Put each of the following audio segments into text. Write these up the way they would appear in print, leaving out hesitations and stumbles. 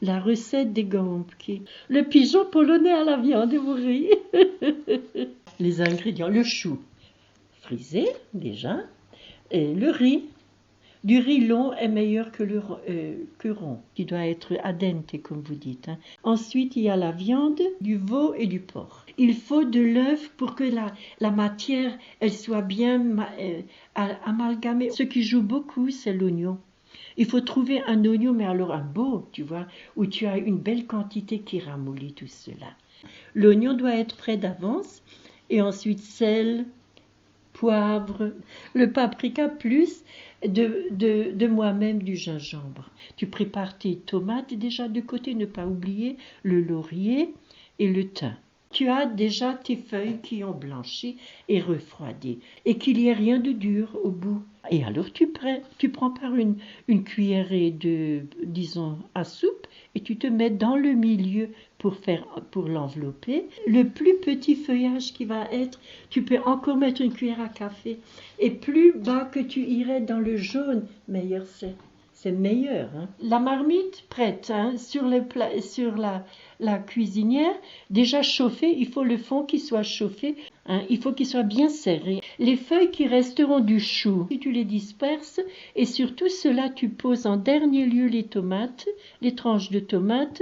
la recette des gąbki. Le pigeon polonais à la viande, vous riez. Les ingrédients, le chou frisé déjà, et le riz. Du riz long est meilleur que rond, qui doit être al dente, comme vous dites. Ensuite, il y a la viande, du veau et du porc. Il faut de l'œuf pour que la matière elle soit bien amalgamée. Ce qui joue beaucoup, c'est l'oignon. Il faut trouver un oignon, mais alors un beau, tu vois, où tu as une belle quantité qui ramollit tout cela. L'oignon doit être prêt d'avance, et ensuite sel, poivre, le paprika plus de moi-même du gingembre. Tu prépares tes tomates déjà de côté, ne pas oublier le laurier et le thym. Tu as déjà tes feuilles qui ont blanchi et refroidi et qu'il n'y ait rien de dur au bout. Et alors tu prends par une cuillerée disons, à soupe et tu te mets dans le milieu pour l'envelopper. Le plus petit feuillage qui va être, tu peux encore mettre une cuillère à café. Et plus bas que tu irais dans le jaune, meilleur c'est. C'est meilleur. La marmite prête sur la cuisinière, déjà chauffée, il faut le fond qui soit chauffé, il faut qu'il soit bien serré. Les feuilles qui resteront du chou, tu les disperses et sur tout cela tu poses en dernier lieu les tomates, les tranches de tomates,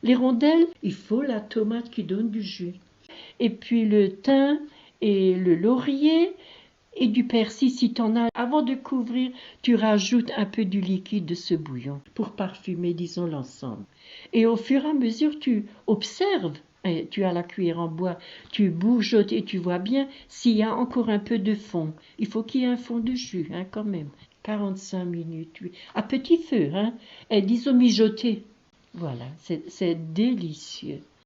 les rondelles, il faut la tomate qui donne du jus. Et puis le thym et le laurier, et du persil si tu en as. Avant de couvrir, tu rajoutes un peu du liquide de ce bouillon pour parfumer, disons, l'ensemble. Et au fur et à mesure, tu observes, et tu as la cuillère en bois, tu bougeottes et tu vois bien s'il y a encore un peu de fond. Il faut qu'il y ait un fond de jus, quand même. 45 minutes, oui. À petit feu, et disons mijoter. Voilà, c'est délicieux.